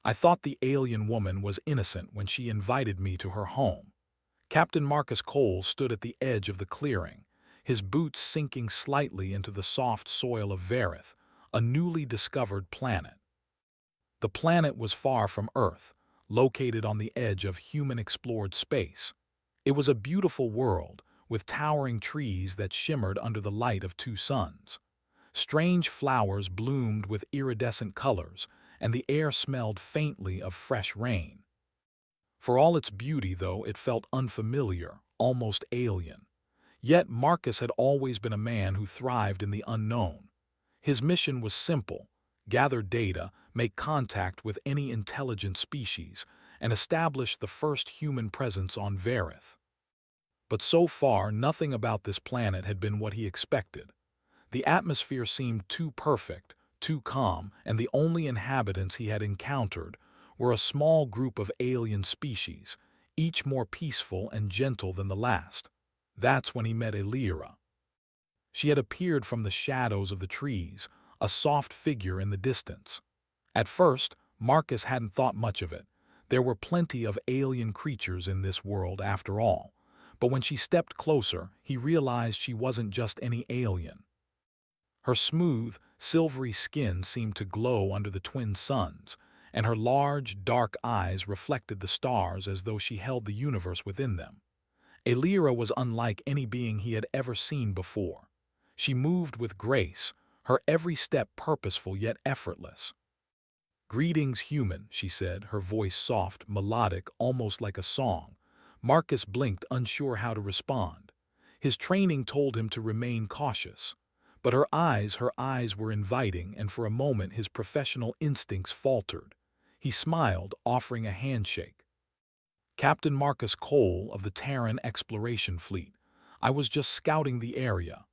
I thought the alien woman was innocent when she invited me to her home. Captain Marcus Cole stood at the edge of the clearing, his boots sinking slightly into the soft soil of Varith, a newly discovered planet. The planet was far from Earth, located on the edge of human-explored space. It was a beautiful world, with towering trees that shimmered under the light of two suns. Strange flowers bloomed with iridescent colors, and the air smelled faintly of fresh rain. For all its beauty, though, it felt unfamiliar, almost alien. Yet Marcus had always been a man who thrived in the unknown. His mission was simple: gather data, make contact with any intelligent species, and establish the first human presence on Varith. But so far, nothing about this planet had been what he expected. The atmosphere seemed too perfect, too calm, and the only inhabitants he had encountered were a small group of alien species, each more peaceful and gentle than the last. That's when he met Elira. She had appeared from the shadows of the trees, a soft figure in the distance. At first, Marcus hadn't thought much of it. There were plenty of alien creatures in this world after all. But when she stepped closer, he realized she wasn't just any alien. Her smooth, silvery skin seemed to glow under the twin suns, and her large, dark eyes reflected the stars as though she held the universe within them. Elira was unlike any being he had ever seen before. She moved with grace, her every step purposeful yet effortless. "Greetings, human," she said, her voice soft, melodic, almost like a song. Marcus blinked, unsure how to respond. His training told him to remain cautious. But her eyes were inviting, and for a moment his professional instincts faltered. He smiled, offering a handshake. "Captain Marcus Cole of the Terran Exploration Fleet. I was just scouting the area."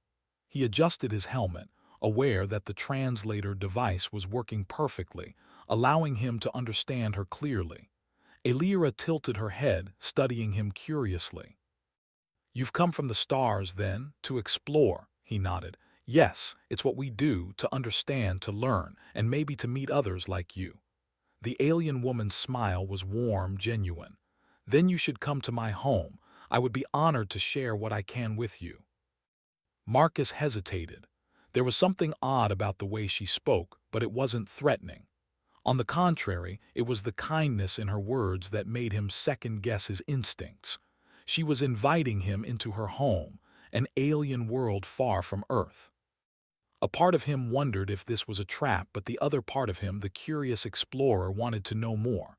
He adjusted his helmet, aware that the translator device was working perfectly, allowing him to understand her clearly. Elira tilted her head, studying him curiously. "You've come from the stars, then, to explore," he nodded. "Yes, it's what we do, to understand, to learn, and maybe to meet others like you." The alien woman's smile was warm, genuine. "Then you should come to my home. I would be honored to share what I can with you." Marcus hesitated. There was something odd about the way she spoke, but it wasn't threatening. On the contrary, it was the kindness in her words that made him second-guess his instincts. She was inviting him into her home, an alien world far from Earth. A part of him wondered if this was a trap, but the other part of him, the curious explorer, wanted to know more.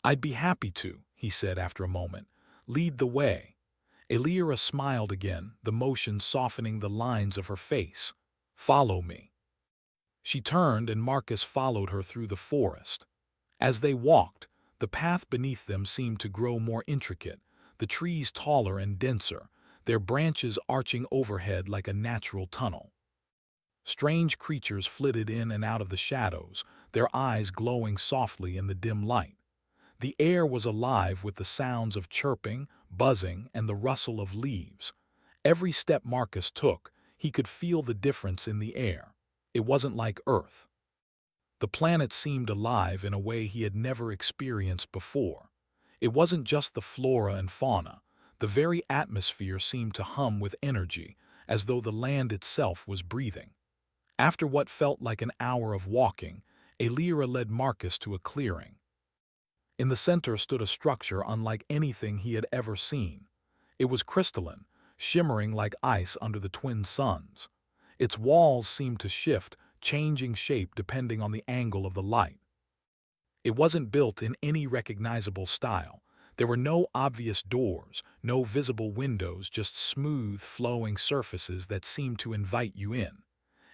"I'd be happy to," he said after a moment. "Lead the way." Elira smiled again, the motion softening the lines of her face. "Follow me." She turned, and Marcus followed her through the forest. As they walked, the path beneath them seemed to grow more intricate, the trees taller and denser, their branches arching overhead like a natural tunnel. Strange creatures flitted in and out of the shadows, their eyes glowing softly in the dim light. The air was alive with the sounds of chirping, buzzing, and the rustle of leaves. Every step Marcus took, he could feel the difference in the air. It wasn't like Earth. The planet seemed alive in a way he had never experienced before. It wasn't just the flora and fauna. The very atmosphere seemed to hum with energy, as though the land itself was breathing. After what felt like an hour of walking, Elira led Marcus to a clearing. In the center stood a structure unlike anything he had ever seen. It was crystalline, shimmering like ice under the twin suns. Its walls seemed to shift, changing shape depending on the angle of the light. It wasn't built in any recognizable style. There were no obvious doors, no visible windows, just smooth, flowing surfaces that seemed to invite you in.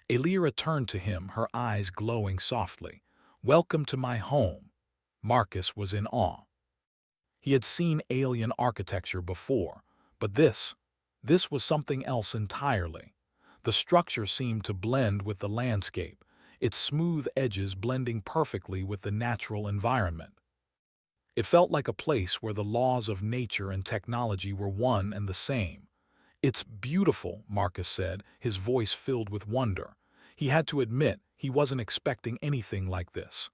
Elira turned to him, her eyes glowing softly. "Welcome to my home." Marcus was in awe. He had seen alien architecture before, but this was something else entirely. The structure seemed to blend with the landscape, its smooth edges blending perfectly with the natural environment. It felt like a place where the laws of nature and technology were one and the same. "It's beautiful," Marcus said, his voice filled with wonder. He had to admit he wasn't expecting anything like this.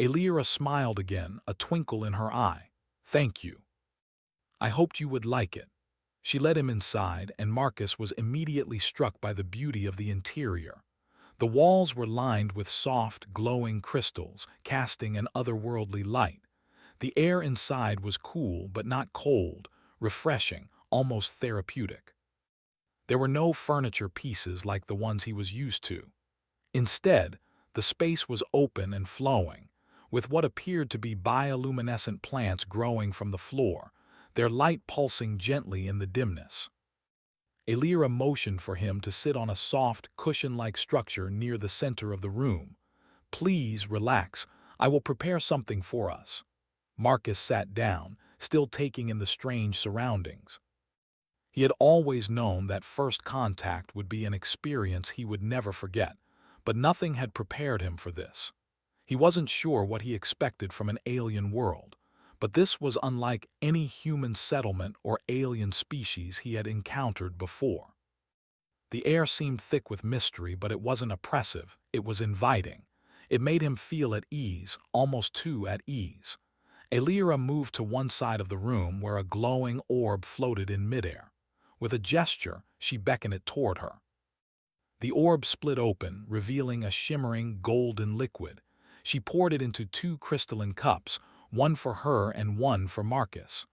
Elira smiled again, a twinkle in her eye. "Thank you. I hoped you would like it." She led him inside, and Marcus was immediately struck by the beauty of the interior. The walls were lined with soft, glowing crystals, casting an otherworldly light. The air inside was cool but not cold, refreshing, almost therapeutic. There were no furniture pieces like the ones he was used to. Instead, the space was open and flowing, with what appeared to be bioluminescent plants growing from the floor, their light pulsing gently in the dimness. Elira motioned for him to sit on a soft, cushion-like structure near the center of the room. "Please relax. I will prepare something for us." Marcus sat down, still taking in the strange surroundings. He had always known that first contact would be an experience he would never forget, but nothing had prepared him for this. He wasn't sure what he expected from an alien world, but this was unlike any human settlement or alien species he had encountered before. The air seemed thick with mystery, but it wasn't oppressive, it was inviting. It made him feel at ease, almost too at ease. Elira moved to one side of the room where a glowing orb floated in midair. With a gesture, she beckoned it toward her. The orb split open, revealing a shimmering, golden liquid. She poured it into 2 crystalline cups, one for her and one for Marcus.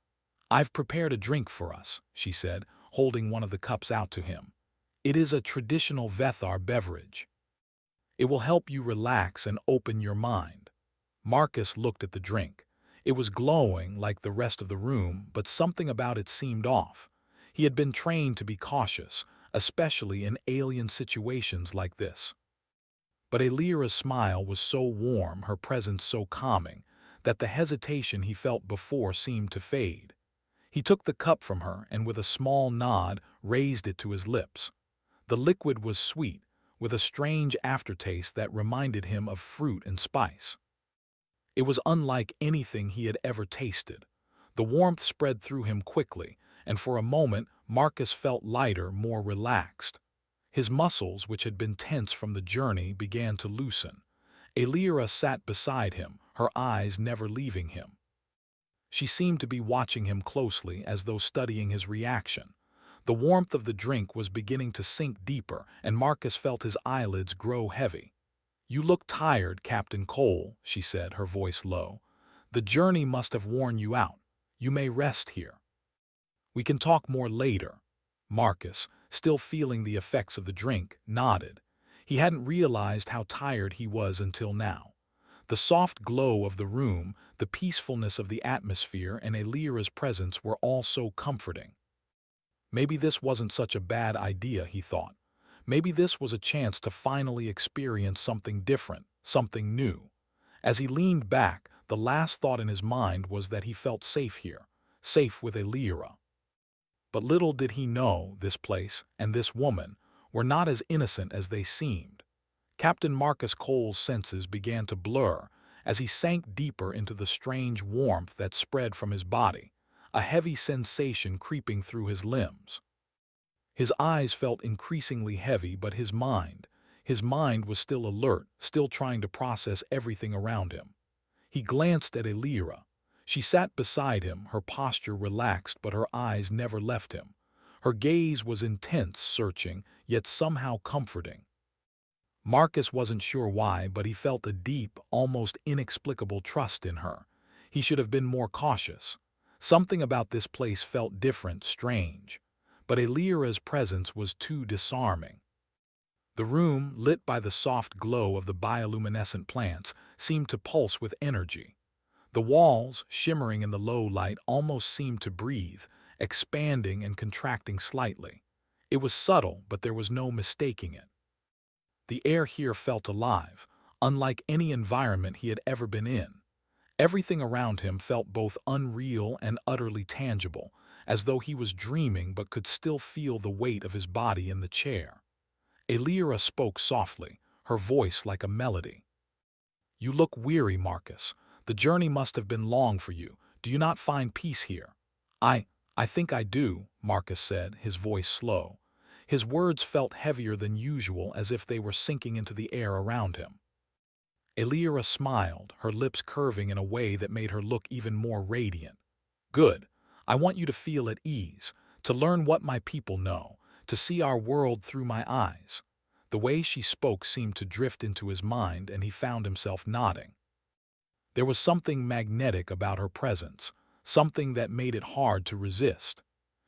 "I've prepared a drink for us," she said, holding one of the cups out to him. "It is a traditional Vethar beverage. It will help you relax and open your mind." Marcus looked at the drink. It was glowing like the rest of the room, but something about it seemed off. He had been trained to be cautious, especially in alien situations like this. But Elira's smile was so warm, her presence so calming, that the hesitation he felt before seemed to fade. He took the cup from her and with a small nod raised it to his lips. The liquid was sweet, with a strange aftertaste that reminded him of fruit and spice. It was unlike anything he had ever tasted. The warmth spread through him quickly, and for a moment Marcus felt lighter, more relaxed. His muscles, which had been tense from the journey, began to loosen. Elira sat beside him, her eyes never leaving him. She seemed to be watching him closely, as though studying his reaction. The warmth of the drink was beginning to sink deeper, and Marcus felt his eyelids grow heavy. "You look tired, Captain Cole," she said, her voice low. "The journey must have worn you out. You may rest here. We can talk more later." Marcus, still feeling the effects of the drink, nodded. He hadn't realized how tired he was until now. The soft glow of the room, the peacefulness of the atmosphere, and Elira's presence were all so comforting. Maybe this wasn't such a bad idea, he thought. Maybe this was a chance to finally experience something different, something new. As he leaned back, the last thought in his mind was that he felt safe here, safe with Elira. But little did he know this place and this woman were not as innocent as they seemed. Captain Marcus Cole's senses began to blur as he sank deeper into the strange warmth that spread from his body, a heavy sensation creeping through his limbs. His eyes felt increasingly heavy, but his mind was still alert, still trying to process everything around him. He glanced at Elira. She sat beside him, her posture relaxed, but her eyes never left him. Her gaze was intense, searching, yet somehow comforting. Marcus wasn't sure why, but he felt a deep, almost inexplicable trust in her. He should have been more cautious. Something about this place felt different, strange. But Elira's presence was too disarming. The room, lit by the soft glow of the bioluminescent plants, seemed to pulse with energy. The walls, shimmering in the low light, almost seemed to breathe, expanding and contracting slightly. It was subtle, but there was no mistaking it. The air here felt alive, unlike any environment he had ever been in. Everything around him felt both unreal and utterly tangible, as though he was dreaming but could still feel the weight of his body in the chair. Elira spoke softly, her voice like a melody. "You look weary, Marcus. The journey must have been long for you. Do you not find peace here?" I think I do," Marcus said, his voice slow. His words felt heavier than usual, as if they were sinking into the air around him. Elira smiled, her lips curving in a way that made her look even more radiant. Good. I want you to feel at ease, to learn what my people know, to see our world through my eyes. The way she spoke seemed to drift into his mind, and he found himself nodding. There was something magnetic about her presence, something that made it hard to resist.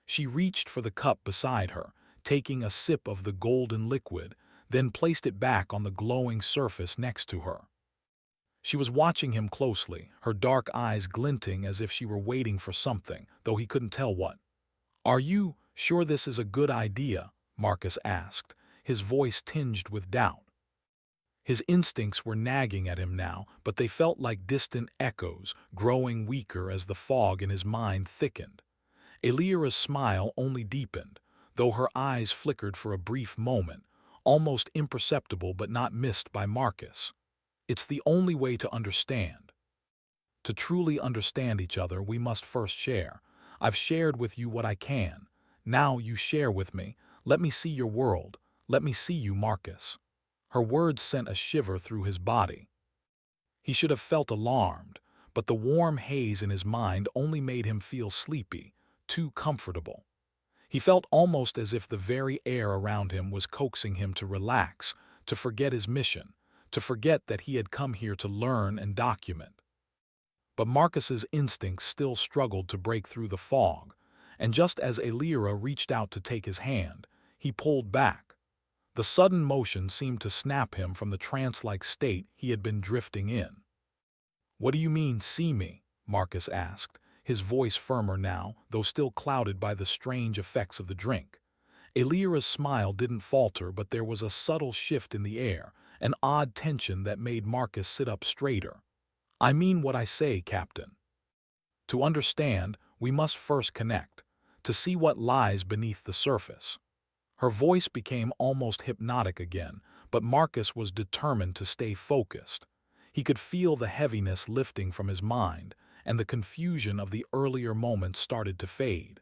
She reached for the cup beside her, taking a sip of the golden liquid, then placed it back on the glowing surface next to her. She was watching him closely, her dark eyes glinting as if she were waiting for something, though he couldn't tell what. "Are you sure this is a good idea?" Marcus asked, his voice tinged with doubt. His instincts were nagging at him now, but they felt like distant echoes, growing weaker as the fog in his mind thickened. Elira's smile only deepened, though her eyes flickered for a brief moment, almost imperceptible but not missed by Marcus. It's the only way to understand. To truly understand each other, we must first share. I've shared with you what I can. Now you share with me. Let me see your world. Let me see you, Marcus. Her words sent a shiver through his body. He should have felt alarmed, but the warm haze in his mind only made him feel sleepy, too comfortable. He felt almost as if the very air around him was coaxing him to relax, to forget his mission, to forget that he had come here to learn and document. But Marcus's instincts still struggled to break through the fog, and just as Elira reached out to take his hand, he pulled back. The sudden motion seemed to snap him from the trance-like state he had been drifting in. "What do you mean, see me?" Marcus asked, his voice firmer now, though still clouded by the strange effects of the drink. Elira's smile didn't falter, but there was a subtle shift in the air, an odd tension that made Marcus sit up straighter. "I mean what I say, Captain. To understand, we must first connect, to see what lies beneath the surface." Her voice became almost hypnotic again, but Marcus was determined to stay focused. He could feel the heaviness lifting from his mind, and the confusion of the earlier moments started to fade.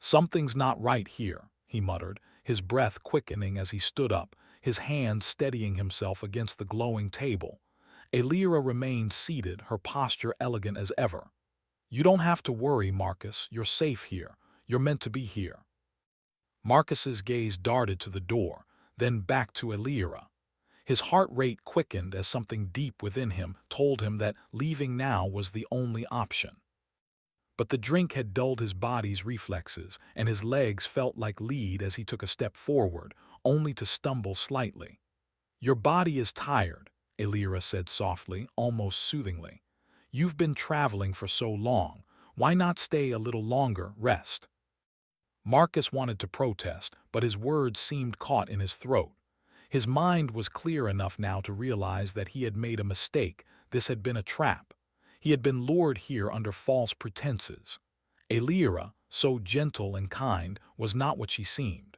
"Something's not right here," he muttered, his breath quickening as he stood up, his hand steadying himself against the glowing table. Elira remained seated, her posture elegant as ever. "You don't have to worry, Marcus. You're safe here. You're meant to be here." Marcus's gaze darted to the door, then back to Elira. His heart rate quickened as something deep within him told him that leaving now was the only option. But the drink had dulled his body's reflexes, and his legs felt like lead as he took a step forward, only to stumble slightly. "Your body is tired," Elira said softly, almost soothingly. "You've been traveling for so long. Why not stay a little longer, rest?" Marcus wanted to protest, but his words seemed caught in his throat. His mind was clear enough now to realize that he had made a mistake. This had been a trap. He had been lured here under false pretenses. Elira, so gentle and kind, was not what she seemed.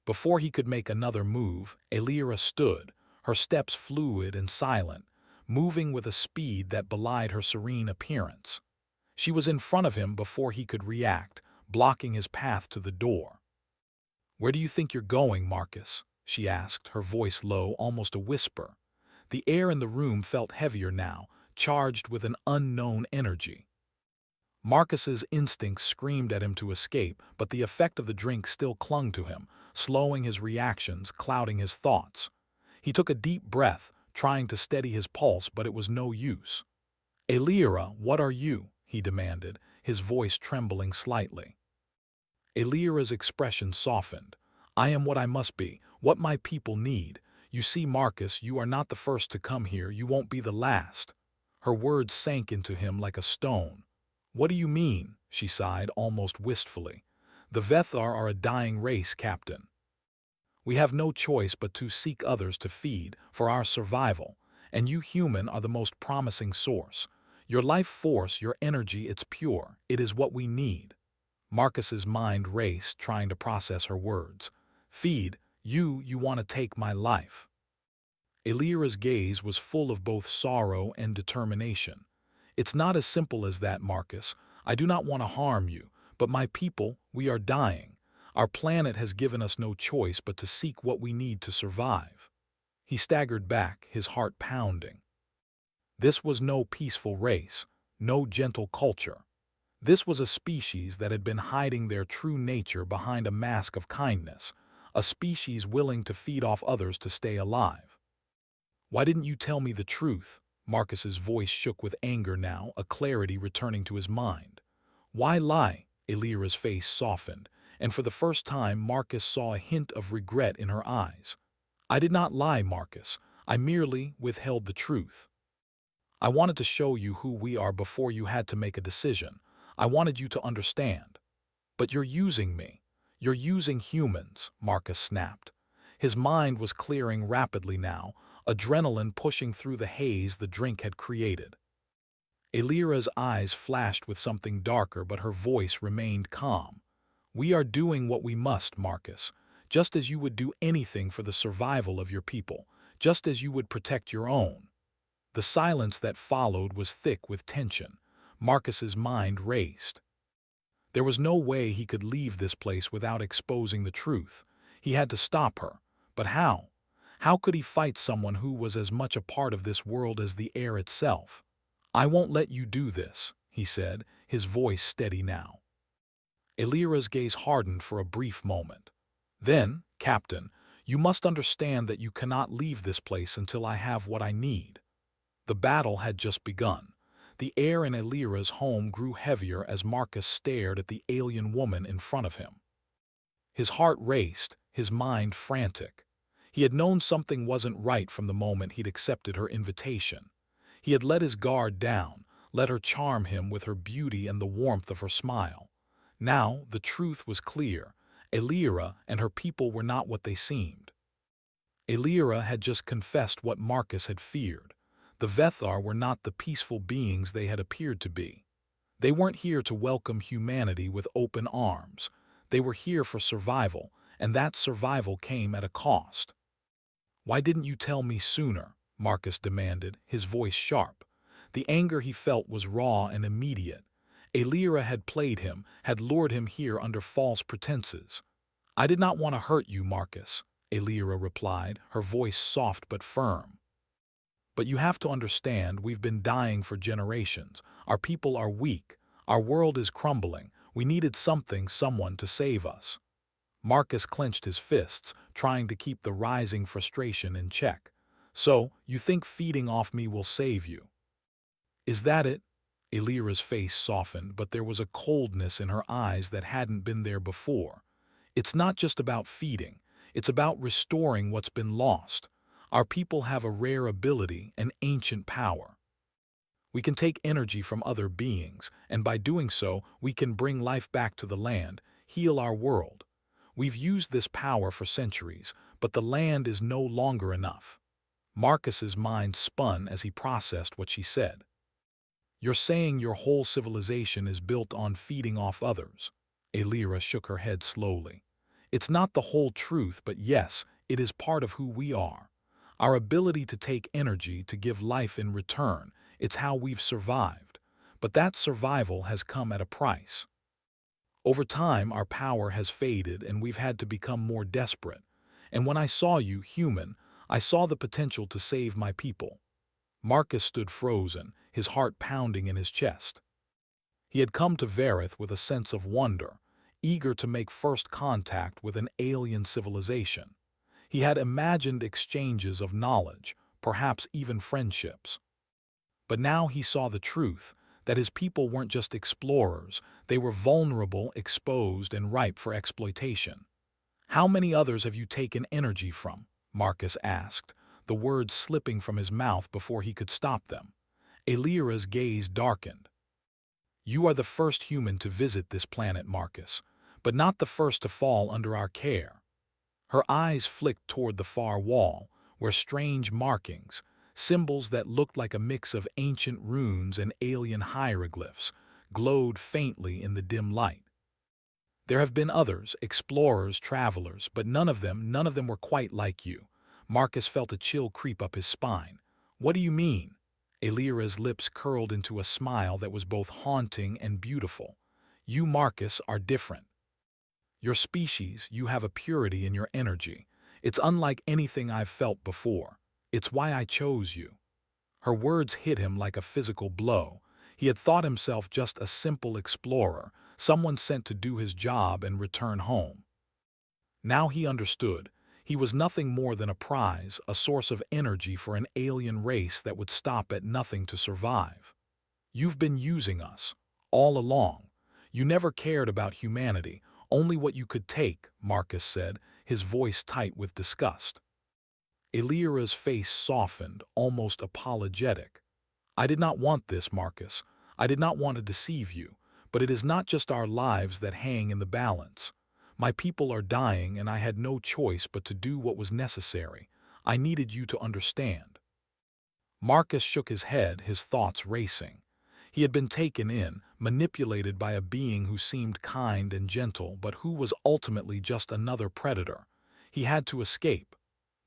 Before he could make another move, Elira stood, her steps fluid and silent, moving with a speed that belied her serene appearance. She was in front of him before he could react, blocking his path to the door. "Where do you think you're going, Marcus?" she asked, her voice low, almost a whisper. The air in the room felt heavier now, charged with an unknown energy. Marcus's instincts screamed at him to escape, but the effect of the drink still clung to him, slowing his reactions, clouding his thoughts. He took a deep breath, trying to steady his pulse, but it was no use. "Elira, what are you?" he demanded, his voice trembling slightly. Elira's expression softened. "I am what I must be, what my people need. You see, Marcus, you are not the first to come here, you won't be the last." Her words sank into him like a stone. "What do you mean?" she sighed, almost wistfully. "The Vethar are a dying race, Captain. We have no choice but to seek others to feed, for our survival, and you human are the most promising source. Your life force, your energy, it's pure. It is what we need." Marcus's mind raced, trying to process her words. "Feed, you want to take my life." Elira's gaze was full of both sorrow and determination. "It's not as simple as that, Marcus. I do not want to harm you, but my people, we are dying. Our planet has given us no choice but to seek what we need to survive." He staggered back, his heart pounding. This was no peaceful race, no gentle culture. This was a species that had been hiding their true nature behind a mask of kindness, a species willing to feed off others to stay alive. "Why didn't you tell me the truth?" Marcus's voice shook with anger now, a clarity returning to his mind. "Why lie?" Elira's face softened, and for the first time Marcus saw a hint of regret in her eyes. "I did not lie, Marcus. I merely withheld the truth. I wanted to show you who we are before you had to make a decision. I wanted you to understand. But you're using me. You're using humans," Marcus snapped. His mind was clearing rapidly now, adrenaline pushing through the haze the drink had created. Elira's eyes flashed with something darker, but her voice remained calm. "We are doing what we must, Marcus, just as you would do anything for the survival of your people, just as you would protect your own." The silence that followed was thick with tension. Marcus's mind raced. There was no way he could leave this place without exposing the truth. He had to stop her. But how? How could he fight someone who was as much a part of this world as the air itself? "I won't let you do this," he said, his voice steady now. Elira's gaze hardened for a brief moment. "Then, Captain, you must understand that you cannot leave this place until I have what I need." The battle had just begun. The air in Elira's home grew heavier as Marcus stared at the alien woman in front of him. His heart raced, his mind frantic. He had known something wasn't right from the moment he'd accepted her invitation. He had let his guard down, let her charm him with her beauty and the warmth of her smile. Now the truth was clear. Elira and her people were not what they seemed. Elira had just confessed what Marcus had feared. The Vethar were not the peaceful beings they had appeared to be. They weren't here to welcome humanity with open arms. They were here for survival, and that survival came at a cost. "Why didn't you tell me sooner?" Marcus demanded, his voice sharp. The anger he felt was raw and immediate. Elira had played him, had lured him here under false pretenses. "I did not want to hurt you, Marcus," Elira replied, her voice soft but firm. "But you have to understand, we've been dying for generations. Our people are weak. Our world is crumbling. We needed someone to save us." Marcus clenched his fists, trying to keep the rising frustration in check. "So, you think feeding off me will save you? Is that it?" Elira's face softened, but there was a coldness in her eyes that hadn't been there before. "It's not just about feeding. It's about restoring what's been lost. Our people have a rare ability, an ancient power. We can take energy from other beings, and by doing so, we can bring life back to the land, heal our world. We've used this power for centuries, but the land is no longer enough." Marcus's mind spun as he processed what she said. "You're saying your whole civilization is built on feeding off others?" Elira shook her head slowly. "It's not the whole truth, but yes, it is part of who we are. Our ability to take energy, to give life in return, it's how we've survived. But that survival has come at a price. Over time, our power has faded and we've had to become more desperate. And when I saw you, human, I saw the potential to save my people." Marcus stood frozen, his heart pounding in his chest. He had come to Vareth with a sense of wonder, eager to make first contact with an alien civilization. He had imagined exchanges of knowledge, perhaps even friendships. But now he saw the truth, that his people weren't just explorers, they were vulnerable, exposed, and ripe for exploitation. "How many others have you taken energy from?" Marcus asked, the words slipping from his mouth before he could stop them. Elira's gaze darkened. "You are the first human to visit this planet, Marcus, but not the first to fall under our care." Her eyes flicked toward the far wall, where strange markings, symbols that looked like a mix of ancient runes and alien hieroglyphs, glowed faintly in the dim light. "There have been others, explorers, travelers, but none of them were quite like you." Marcus felt a chill creep up his spine. "What do you mean?" Elira's lips curled into a smile that was both haunting and beautiful. "You, Marcus, are different. Your species, you have a purity in your energy. It's unlike anything I've felt before. It's why I chose you." Her words hit him like a physical blow. He had thought himself just a simple explorer, someone sent to do his job and return home. Now he understood. He was nothing more than a prize, a source of energy for an alien race that would stop at nothing to survive. "You've been using us, all along. You never cared about humanity, only what you could take," Marcus said, his voice tight with disgust. Elira's face softened, almost apologetic. "I did not want this, Marcus. I did not want to deceive you, but it is not just our lives that hang in the balance. My people are dying, and I had no choice but to do what was necessary. I needed you to understand." Marcus shook his head, his thoughts racing. He had been taken in, manipulated by a being who seemed kind and gentle, but who was ultimately just another predator. He had to escape.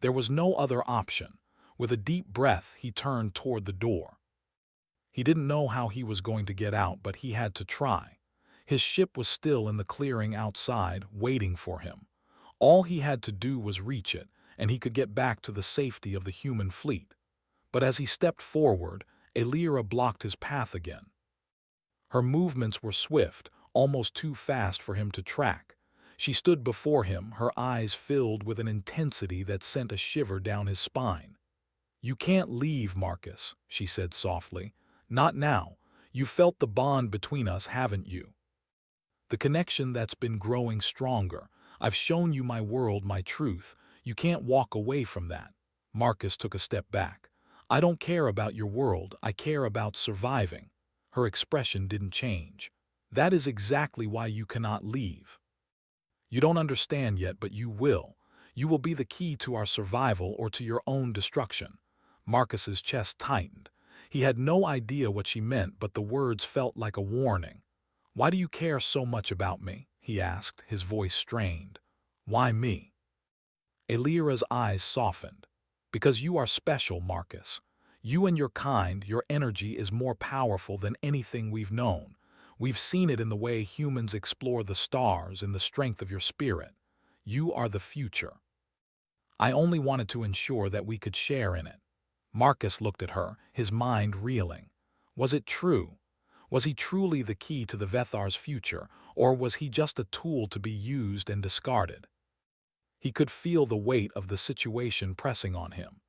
There was no other option. With a deep breath, he turned toward the door. He didn't know how he was going to get out, but he had to try. His ship was still in the clearing outside, waiting for him. All he had to do was reach it, and he could get back to the safety of the human fleet. But as he stepped forward, Elira blocked his path again. Her movements were swift, almost too fast for him to track. She stood before him, her eyes filled with an intensity that sent a shiver down his spine. "You can't leave, Marcus," she said softly. "Not now. You've felt the bond between us, haven't you? The connection that's been growing stronger. I've shown you my world, my truth. You can't walk away from that." Marcus took a step back. "I don't care about your world. I care about surviving." Her expression didn't change. "That is exactly why you cannot leave. You don't understand yet, but you will. You will be the key to our survival or to your own destruction." Marcus's chest tightened. He had no idea what she meant, but the words felt like a warning. "Why do you care so much about me?" he asked, his voice strained. "Why me?" Elira's eyes softened. "Because you are special, Marcus. You and your kind, your energy is more powerful than anything we've known. We've seen it in the way humans explore the stars, in the strength of your spirit. You are the future. I only wanted to ensure that we could share in it." Marcus looked at her, his mind reeling. Was it true? Was he truly the key to the Vethar's future, or was he just a tool to be used and discarded? He could feel the weight of the situation pressing on him,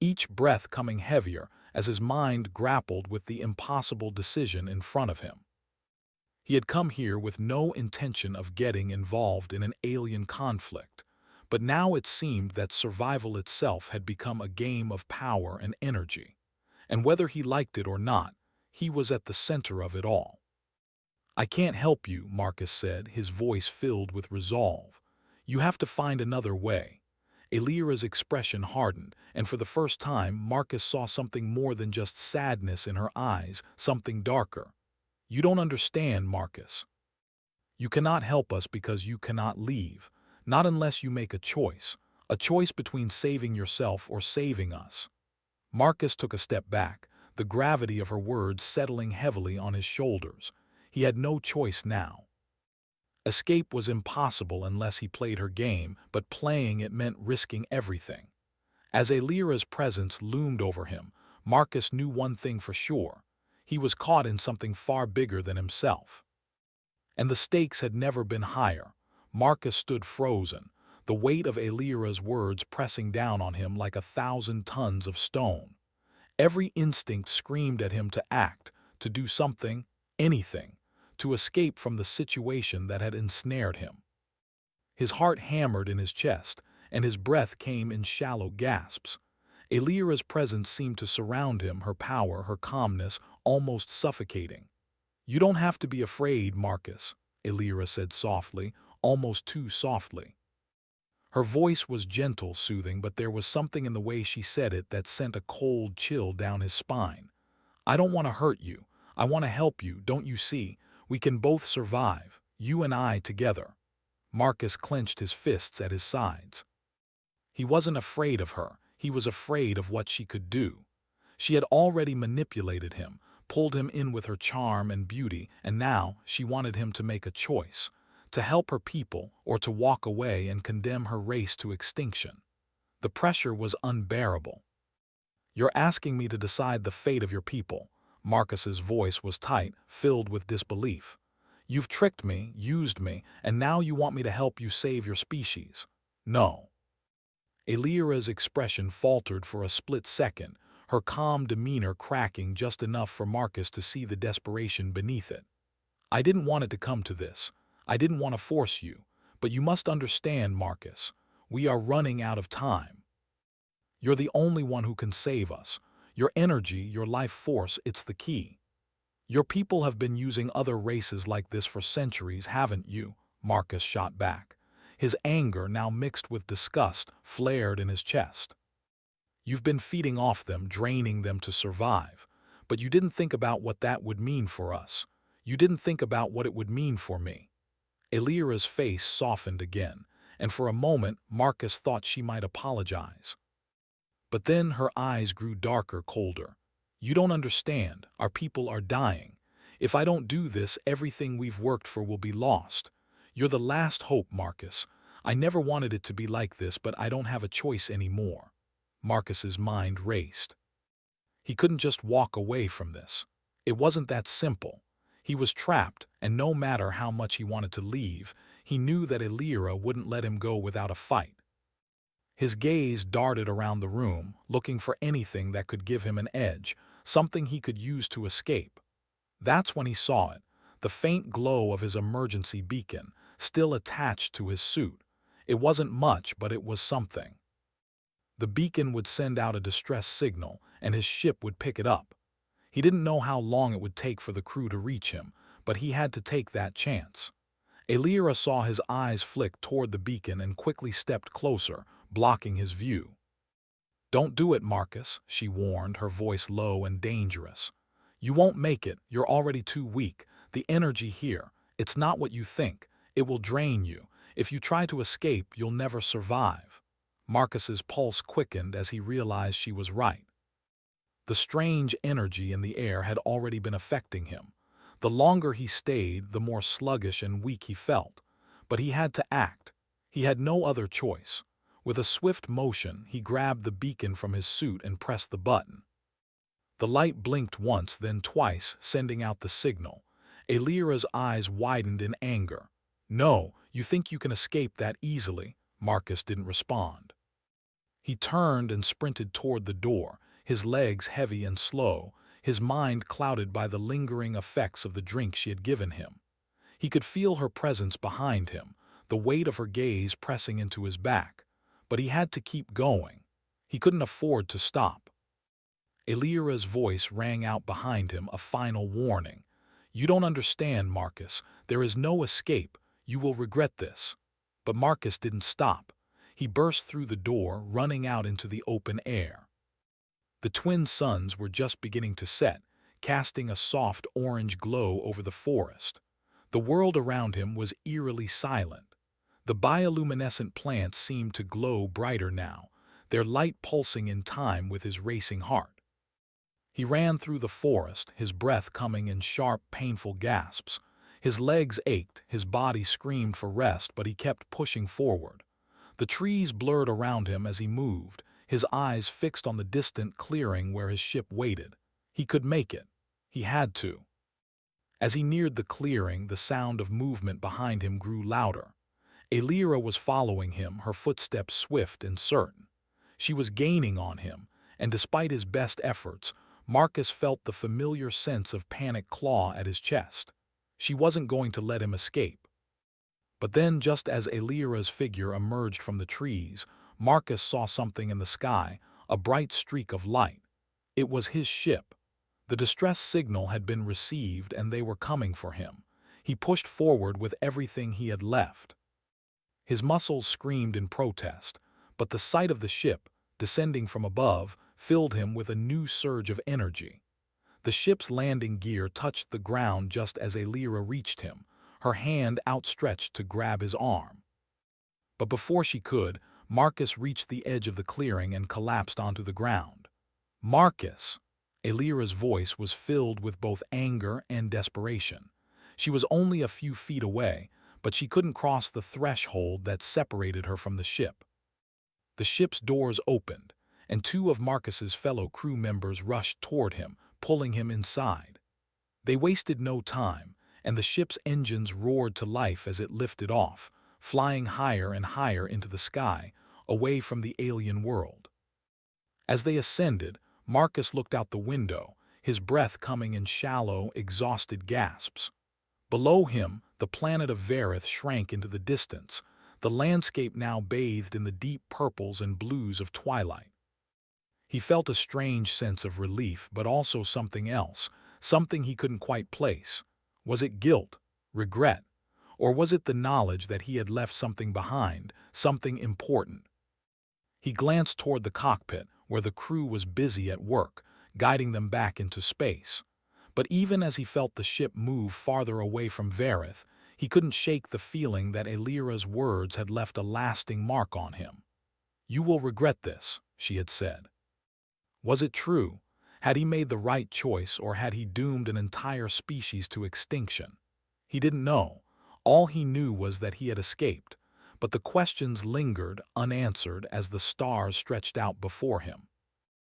each breath coming heavier as his mind grappled with the impossible decision in front of him. He had come here with no intention of getting involved in an alien conflict, but now it seemed that survival itself had become a game of power and energy. And whether he liked it or not, he was at the center of it all. "I can't help you," Marcus said, his voice filled with resolve. "You have to find another way." Elira's expression hardened, and for the first time Marcus saw something more than just sadness in her eyes, something darker. "You don't understand, Marcus. You cannot help us because you cannot leave, not unless you make a choice between saving yourself or saving us." Marcus took a step back, the gravity of her words settling heavily on his shoulders. He had no choice now. Escape was impossible unless he played her game, but playing it meant risking everything. As Elira's presence loomed over him, Marcus knew one thing for sure. He was caught in something far bigger than himself. And the stakes had never been higher. Marcus stood frozen, the weight of Elira's words pressing down on him like 1,000 tons of stone. Every instinct screamed at him to act, to do something, anything, to escape from the situation that had ensnared him. His heart hammered in his chest, and his breath came in shallow gasps. Elira's presence seemed to surround him, her power, her calmness, almost suffocating. "You don't have to be afraid, Marcus," Elira said softly, almost too softly. Her voice was gentle, soothing, but there was something in the way she said it that sent a cold chill down his spine. "I don't want to hurt you. I want to help you, don't you see? We can both survive, you and I together." Marcus clenched his fists at his sides. He wasn't afraid of her. He was afraid of what she could do. She had already manipulated him, pulled him in with her charm and beauty, and now she wanted him to make a choice, to help her people or to walk away and condemn her race to extinction. The pressure was unbearable. You're asking me to decide the fate of your people. Marcus's voice was tight, filled with disbelief. You've tricked me, used me, and now you want me to help you save your species. No. Elira's expression faltered for a split second, her calm demeanor cracking just enough for Marcus to see the desperation beneath it. I didn't want it to come to this. I didn't want to force you. But you must understand, Marcus. We are running out of time. You're the only one who can save us. Your energy, your life force, it's the key. Your people have been using other races like this for centuries, haven't you? Marcus shot back. His anger, now mixed with disgust, flared in his chest. You've been feeding off them, draining them to survive. But you didn't think about what that would mean for us. You didn't think about what it would mean for me. Elira's face softened again, and for a moment Marcus thought she might apologize. But then her eyes grew darker, colder. You don't understand. Our people are dying. If I don't do this, everything we've worked for will be lost. You're the last hope, Marcus. I never wanted it to be like this, but I don't have a choice anymore. Marcus's mind raced. He couldn't just walk away from this. It wasn't that simple. He was trapped, and no matter how much he wanted to leave, he knew that Elira wouldn't let him go without a fight. His gaze darted around the room, looking for anything that could give him an edge, something he could use to escape. That's when he saw it, the faint glow of his emergency beacon, still attached to his suit. It wasn't much, but it was something. The beacon would send out a distress signal, and his ship would pick it up. He didn't know how long it would take for the crew to reach him, but he had to take that chance. Elira saw his eyes flick toward the beacon and quickly stepped closer, blocking his view. Don't do it, Marcus, she warned, her voice low and dangerous. You won't make it. You're already too weak. The energy here, it's not what you think. It will drain you. If you try to escape, you'll never survive. Marcus's pulse quickened as he realized she was right. The strange energy in the air had already been affecting him. The longer he stayed, the more sluggish and weak he felt. But he had to act. He had no other choice. With a swift motion, he grabbed the beacon from his suit and pressed the button. The light blinked once, then twice, sending out the signal. Elira's eyes widened in anger. No, you think you can escape that easily? Marcus didn't respond. He turned and sprinted toward the door, his legs heavy and slow, his mind clouded by the lingering effects of the drink she had given him. He could feel her presence behind him, the weight of her gaze pressing into his back. But he had to keep going. He couldn't afford to stop. Elira's voice rang out behind him, a final warning. You don't understand, Marcus. There is no escape. You will regret this. But Marcus didn't stop. He burst through the door, running out into the open air. The twin suns were just beginning to set, casting a soft orange glow over the forest. The world around him was eerily silent. The bioluminescent plants seemed to glow brighter now, their light pulsing in time with his racing heart. He ran through the forest, his breath coming in sharp, painful gasps. His legs ached, his body screamed for rest, but he kept pushing forward. The trees blurred around him as he moved, his eyes fixed on the distant clearing where his ship waited. He could make it. He had to. As he neared the clearing, the sound of movement behind him grew louder. Elira was following him, her footsteps swift and certain. She was gaining on him, and despite his best efforts, Marcus felt the familiar sense of panic claw at his chest. She wasn't going to let him escape. But then, just as Elira's figure emerged from the trees, Marcus saw something in the sky, a bright streak of light. It was his ship. The distress signal had been received, and they were coming for him. He pushed forward with everything he had left. His muscles screamed in protest, but the sight of the ship, descending from above, filled him with a new surge of energy. The ship's landing gear touched the ground just as Elira reached him, her hand outstretched to grab his arm. But before she could, Marcus reached the edge of the clearing and collapsed onto the ground. Marcus! Elira's voice was filled with both anger and desperation. She was only a few feet away, but she couldn't cross the threshold that separated her from the ship. The ship's doors opened, and two of Marcus's fellow crew members rushed toward him, pulling him inside. They wasted no time, and the ship's engines roared to life as it lifted off, flying higher and higher into the sky, away from the alien world. As they ascended, Marcus looked out the window, his breath coming in shallow, exhausted gasps. Below him, the planet of Vareth shrank into the distance, the landscape now bathed in the deep purples and blues of twilight. He felt a strange sense of relief, but also something else, something he couldn't quite place. Was it guilt, regret, or was it the knowledge that he had left something behind, something important? He glanced toward the cockpit, where the crew was busy at work, guiding them back into space. But even as he felt the ship move farther away from Vareth, he couldn't shake the feeling that Elira's words had left a lasting mark on him. "You will regret this," she had said. Was it true? Had he made the right choice, or had he doomed an entire species to extinction? He didn't know. All he knew was that he had escaped, but the questions lingered unanswered as the stars stretched out before him.